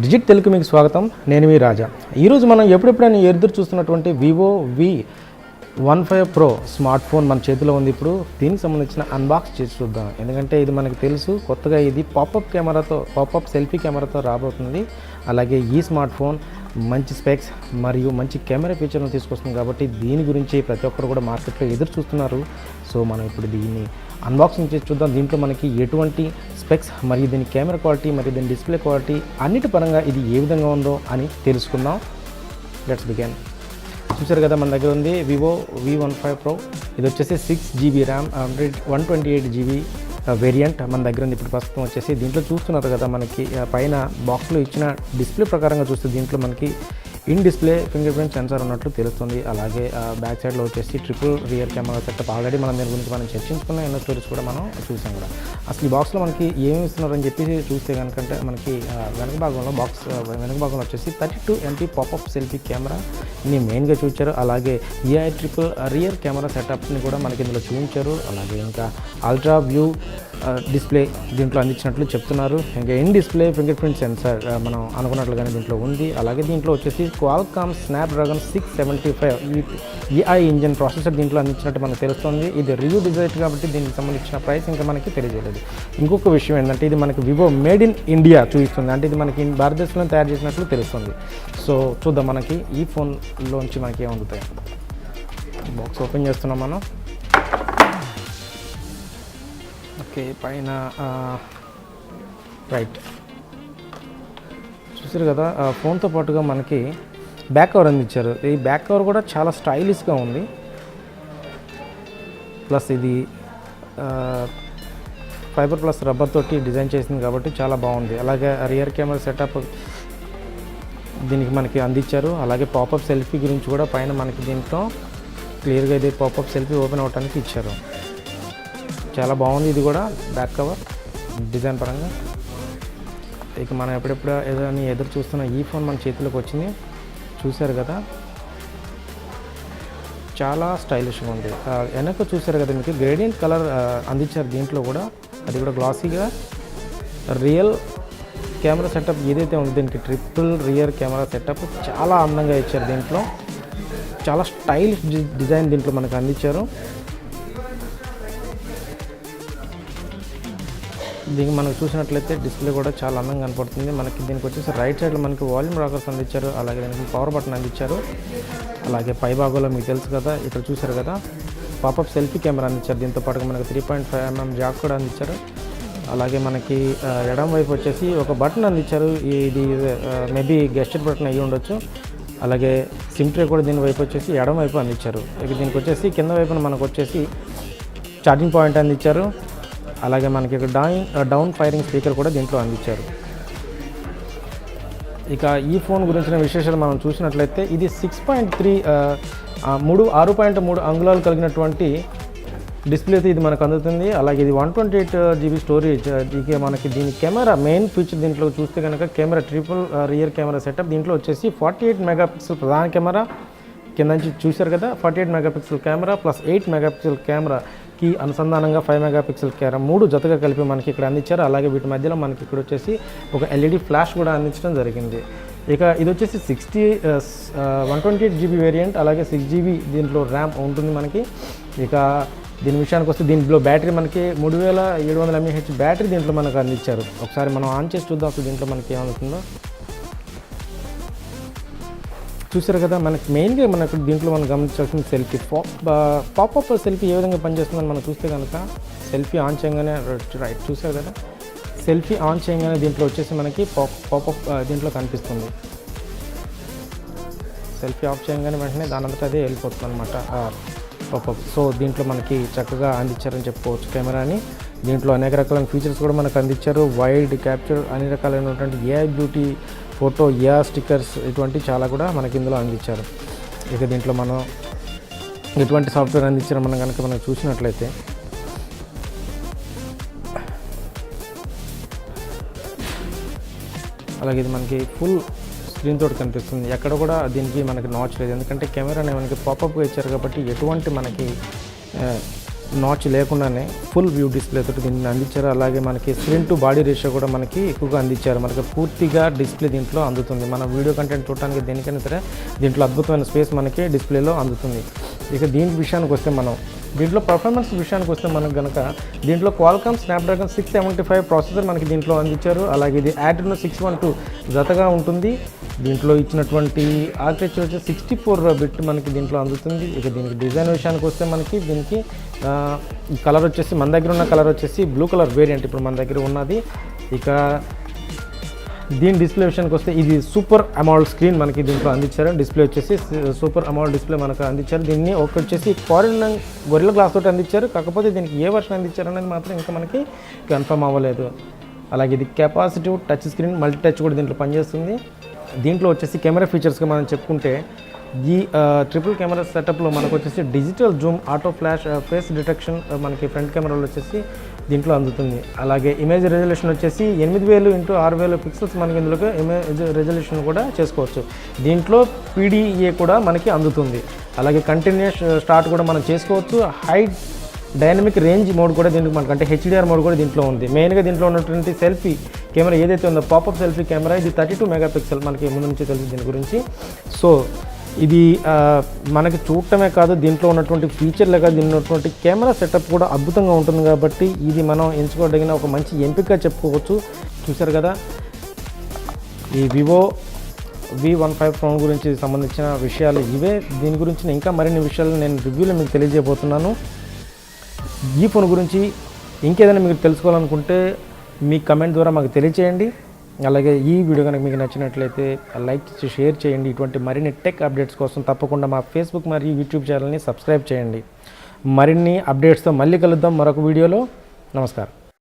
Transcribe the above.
Digit Telugu మీకు స్వాగతం. నేను మీ రాజా. ఈరోజు మనం ఎప్పుడెప్పుడైనా ఎదురు చూస్తున్నటువంటి Vivo V15 Pro smart phone మన చేతిలో ఉంది. ఇప్పుడు దీనికి సంబంధించిన అన్బాక్స్ చేసి చూద్దాం. ఎందుకంటే ఇది మనకు తెలుసు, కొత్తగా ఇది పాపప్ సెల్ఫీ కెమెరాతో రాబోతుంది. అలాగే ఈ స్మార్ట్ ఫోన్ మంచి స్పెక్స్ మరియు మంచి కెమెరా ఫీచర్ను తీసుకొస్తుంది కాబట్టి దీని గురించి ప్రతి ఒక్కరు కూడా మార్కెట్లో ఎదురు చూస్తున్నారు. సో మనం ఇప్పుడు దీన్ని అన్బాక్సింగ్ చేసి చూద్దాం. దీంట్లో మనకి ఎటువంటి స్పెక్స్ మరియు దీని కెమెరా క్వాలిటీ మరియు దీని డిస్ప్లే క్వాలిటీ అన్నిటి పరంగా ఇది ఏ విధంగా ఉందో అని తెలుసుకుందాం. Let's begin. చూసారు కదా, మన దగ్గర ఉంది వివో V15 Pro. ఇది వచ్చేసి 6GB ర్యామ్ 128GB వేరియంట్ మన దగ్గర ఉంది. ఇప్పుడు ప్రస్తుతం వచ్చేసి దీంట్లో చూస్తున్నారు కదా, మనకి పైన బాక్స్లో ఇచ్చిన డిస్ప్లే ప్రకారంగా చూస్తే దీంట్లో మనకి in display finger print censor ఉన్నట్లు తెలుస్తుంది. అలాగే బ్యాక్ సైడ్లో వచ్చేసి triple rear camera setup. Already మనం దీని గురించి మనం చర్చించుకున్న ఎన్నో స్టోరీస్ కూడా మనం చూసాం కూడా. అసలు ఈ బాక్స్లో మనకి ఏమేమి ఇస్తున్నారని చెప్పి చూస్తే కనుకంటే మనకి వెనక భాగంలో వచ్చేసి 32 MP పాపప్ సెల్ఫీ కెమెరాని మెయిన్గా చూపించారు. అలాగే AI ట్రిపుల్ రియర్ కెమెరా సెటప్ని కూడా మనకి ఇందులో చూపించారు. అలాగే ఇంకా అల్ట్రా వ్యూ డిస్ప్లే దీంట్లో అందించినట్లు చెప్తున్నారు. ఇంకా in display finger print censor మనం అనుకున్నట్లుగానే దీంట్లో ఉంది. అలాగే దీంట్లో వచ్చేసి Qualcomm Snapdragon 675 AI engine processor దీంట్లో అందించినట్టు మనకు తెలుస్తుంది. ఇది రివ్యూ డిజైన్ కాబట్టి దీనికి సంబంధించిన ప్రైస్ ఇంకా మనకి తెలియజేయలేదు. ఇంకొక విషయం ఏంటంటే ఇది మనకి వివో మేడ్ ఇన్ ఇండియా చూపిస్తుంది. అంటే ఇది మనకి భారతదేశంలో తయారు చేసినట్లు తెలుస్తుంది. సో చూద్దాం మనకి ఈ ఫోన్లోంచి మనకి ఏమందుతాయి. బాక్స్ ఓపెన్ చేస్తున్నాం మనం. ఓకే, పైన రైట్ చూసారు కదా, ఫోన్తో పాటుగా మనకి బ్యాక్ కవర్ అందించారు. ఈ బ్యాక్ కవర్ కూడా చాలా స్టైలిష్గా ఉంది. ప్లస్ ఇది ఫైబర్ ప్లస్ రబ్బర్ తోటి డిజైన్ చేసింది కాబట్టి చాలా బాగుంది. అలాగే రియర్ కెమెరా సెటప్ దీనికి మనకి అందించారు. అలాగే పాపప్ సెల్ఫీ గురించి కూడా పైన మనకి దీంట్లో క్లియర్గా ఇది పాపప్ సెల్ఫీ ఓపెన్ అవ్వడానికి ఇచ్చారు. చాలా బాగుంది ఇది కూడా బ్యాక్ కవర్ డిజైన్ పరంగా. ఇక మనం ఎప్పుడెప్పుడు ఏదని ఎదురు చూస్తున్న ఈ ఫోన్ మన చేతిలోకి వచ్చింది. చూశారు కదా, చాలా స్టైలిష్గా ఉంది. వెనక చూశారు కదా, మీకు గ్రేడియంట్ కలర్ అందించారు దీంట్లో కూడా. అది కూడా గ్లాసీగా రియల్ కెమెరా సెటప్ ఏదైతే ఉంది దీనికి ట్రిపుల్ రియర్ కెమెరా సెటప్ చాలా అందంగా ఇచ్చారు. దీంట్లో చాలా స్టైలిష్ డిజైన్ దీంట్లో మనకు అందించారు. దీనికి మనకు చూసినట్లయితే డిస్ప్లే కూడా చాలా అందంగా కనపడుతుంది. మనకి దీనికి వచ్చేసి రైట్ సైడ్లో మనకి వాల్యూమ్ రాకర్స్ అందించారు. అలాగే దీనికి పవర్ బటన్ అందించారు. అలాగే పై భాగంలో మీకు తెలుసు కదా, ఇక్కడ చూసారు కదా, పాపప్ సెల్ఫీ కెమెరా అందించారు. దీంతో పాటుగా మనకి 3.5mm జాక్ కూడా అందించారు. అలాగే మనకి ఎడమ వైపు వచ్చేసి ఒక బటన్ అందించారు. ఇది మేబీ గెస్చర్ బటన్ అయ్యి ఉండొచ్చు. అలాగే సిమ్ ట్రే కూడా దీని వైపు వచ్చేసి ఎడమ వైపు అందించారు. ఇక దీనికి వచ్చేసి కింద వైపున మనకు వచ్చేసి ఛార్జింగ్ పాయింట్ అందించారు. అలాగే మనకి ఇక్కడ డౌన్ ఫైరింగ్ స్పీకర్ కూడా దీంట్లో అందించారు. ఇక ఈ ఫోన్ గురించిన విశేషాలు మనం చూసినట్లయితే ఇది 6.3 అంగుళాలు కలిగినటువంటి డిస్ప్లేతో ఇది మనకు అందుతుంది. అలాగే ఇది 128GB స్టోరేజ్. ఇక మనకి దీని కెమెరా మెయిన్ ఫీచర్ దీంట్లో చూస్తే కనుక camera triple rear camera setup. దీంట్లో వచ్చేసి 48 మెగాపిక్సెల్ ప్రధాన కెమెరా, కింద నుంచి చూశారు కదా 48 మెగాపిక్సెల్ కెమెరా ప్లస్ 8 మెగాపిక్సెల్ కెమెరాకి అనుసంధానంగా 5 మెగాపిక్సెల్ కెమెరా 3 జతగా కలిపి మనకి ఇక్కడ అందించారు. అలాగే వీటి మధ్యలో మనకి ఇక్కడ వచ్చేసి ఒక LED ఫ్లాష్ కూడా అందించడం జరిగింది. ఇక ఇది వచ్చేసి 128GB వేరియంట్, అలాగే 6GB దీంట్లో ర్యామ్ ఉంటుంది మనకి. ఇక దీని విషయానికి వస్తే దీంట్లో బ్యాటరీ మనకి 3700 mAh బ్యాటరీ దీంట్లో మనకు అందించారు. ఒకసారి మనం ఆన్ చేసి చూద్దాం అసలు దీంట్లో మనకి ఏమవుతుందో. చూసారు కదా, మనకి మెయిన్గా మనకు దీంట్లో మనం గమనించాల్సిన సెల్ఫీ పాపప్ సెల్ఫీ ఏ విధంగా పనిచేస్తుందని మనం చూస్తే కనుక సెల్ఫీ ఆన్ చేయగానే రైట్ చూసారు కదా, సెల్ఫీ ఆన్ చేయగానే దీంట్లో వచ్చేసి మనకి పాపప్ దీంట్లో కనిపిస్తుంది. సెల్ఫీ ఆఫ్ చేయగానే వెంటనే దాని అంతటా అదే వెళ్ళిపోతుంది అనమాట పాపప్. సో దీంట్లో మనకి చక్కగా అందించారని చెప్పుకోవచ్చు కెమెరాని. దీంట్లో అనేక రకాలైన ఫీచర్స్ కూడా మనకు అందించారు. వైడ్ క్యాప్చర్, అన్ని రకాలైనటువంటి AI beauty photo, AI stickers, ఇటువంటి చాలా కూడా మనకి ఇందులో అందించారు. ఇక దీంట్లో మనం ఎటువంటి సాఫ్ట్వేర్ అందించారో మనం కనుక మనం చూసినట్లయితే అలాగే ఇది మనకి ఫుల్ స్క్రీన్ తోటి కనిపిస్తుంది. ఎక్కడ కూడా దీనికి మనకి నాచ్ లేదు, ఎందుకంటే కెమెరాని మనకి పాపప్గా ఇచ్చారు కాబట్టి ఎటువంటి మనకి నాచ్ లేకుండానే ఫుల్ వ్యూ డిస్ప్లే తోటి దీన్ని అందించారు. అలాగే మనకి స్క్రీన్ టు బాడీ రేషియో కూడా మనకి ఎక్కువగా అందించారు. మనకి పూర్తిగా డిస్ప్లే దీంట్లో అందుతుంది. మన వీడియో కంటెంట్ చూడడానికి దేనికైనా సరే దీంట్లో అద్భుతమైన స్పేస్ మనకి డిస్ప్లేలో అందుతుంది. ఇక దీని విషయానికి వస్తే దీంట్లో పర్ఫార్మెన్స్ విషయానికి వస్తే మనకు కనుక దీంట్లో క్వాల్కామ్ స్నాప్డ్రాగన్ 675 ప్రాసెసర్ మనకి దీంట్లో అందించారు. అలాగే ఇది Adreno 612 జతగా ఉంటుంది. దీంట్లో ఇచ్చినటువంటి ఆర్కిటెక్చర్ వచ్చి 64 బిట్ మనకి దీంట్లో అందుతుంది. ఇక దీనికి డిజైన్ విషయానికి వస్తే దీనికి ఈ కలర్ వచ్చేసి మన దగ్గర ఉన్న కలర్ వచ్చేసి బ్లూ కలర్ వేరియంట్ ఇప్పుడు మన దగ్గర ఉన్నది. ఇక దీని డిస్ప్లే విషయానికి వస్తే ఇది సూపర్ అమౌల్డ్ స్క్రీన్ మనకి దీంట్లో అందించారు. డిస్ప్లే వచ్చేసి సూపర్ అమౌల్డ్ డిస్ప్లే మనకు అందించారు. దీన్ని వచ్చేసి గొరిల్లా గ్లాస్ తోటి అందించారు. కాకపోతే దీనికి ఏ వర్షన్ అందించారు అనేది మాత్రం ఇంకా మనకి కన్ఫర్మ్ అవ్వలేదు. అలాగే ఇది capacitive touch screen, multi touch కూడా దీంట్లో పనిచేస్తుంది. దీంట్లో వచ్చేసి కెమెరా ఫీచర్స్గా మనం చెప్పుకుంటే ఈ ట్రిపుల్ కెమెరా సెటప్లో మనకు వచ్చేసి digital Zoom, auto flash, face detection మనకి ఫ్రంట్ కెమెరాలో వచ్చేసి దీంట్లో అందుతుంది. అలాగే ఇమేజ్ రెజల్యూషన్ వచ్చేసి 8000 x 6000 పిక్సెల్స్ మనకి ఇందులో ఇమేజ్ రెజల్యూషన్ కూడా చేసుకోవచ్చు. దీంట్లో PDA కూడా మనకి అందుతుంది. అలాగే కంటిన్యూస్ స్టార్ట్ కూడా మనం చేసుకోవచ్చు. హై డైనమిక్ రేంజ్ మోడ్ కూడా దీనికి మనకంటే HDR మోడ్ కూడా దీంట్లో ఉంది. మెయిన్గా దీంట్లో ఉన్నటువంటి సెల్ఫీ కెమెరా ఏదైతే ఉందో పాపప్ సెల్ఫీ కెమెరా ఇది 32 మెగాపిక్సెల్ మనకి ముందు నుంచి తెలుసు దీని గురించి. సో ఇది మనకి చూడటమే కాదు దీంట్లో ఉన్నటువంటి ఫీచర్లే కాదు దీంట్లో ఉన్నటువంటి కెమెరా సెటప్ కూడా అద్భుతంగా ఉంటుంది. కాబట్టి ఇది మనం ఎంచుకోదగిన ఒక మంచి ఎంపికగా చెప్పుకోవచ్చు. చూసారు కదా ఈ Vivo V15 Pro గురించి సంబంధించిన విషయాలు ఇవే. దీని గురించి ఇంకా మరిన్ని విషయాలు నేను రివ్యూలో మీకు తెలియజేయబోతున్నాను. ఈ ఫోన్ గురించి ఇంకేదైనా మీకు తెలుసుకోవాలనుకుంటే మీ కమెంట్ ద్వారా మాకు తెలియచేయండి. అలాగే ఈ వీడియో కనుక మీకు నచ్చినట్లయితే లైక్ చేసి షేర్ చేయండి. ఇటువంటి మరిన్ని టెక్ అప్డేట్స్ కోసం తప్పకుండా మా ఫేస్బుక్ మరియు యూట్యూబ్ ఛానల్ని సబ్స్క్రైబ్ చేయండి. మరిన్ని అప్డేట్స్తో మళ్ళీ కలుద్దాం మరొక వీడియోలో. నమస్కారం.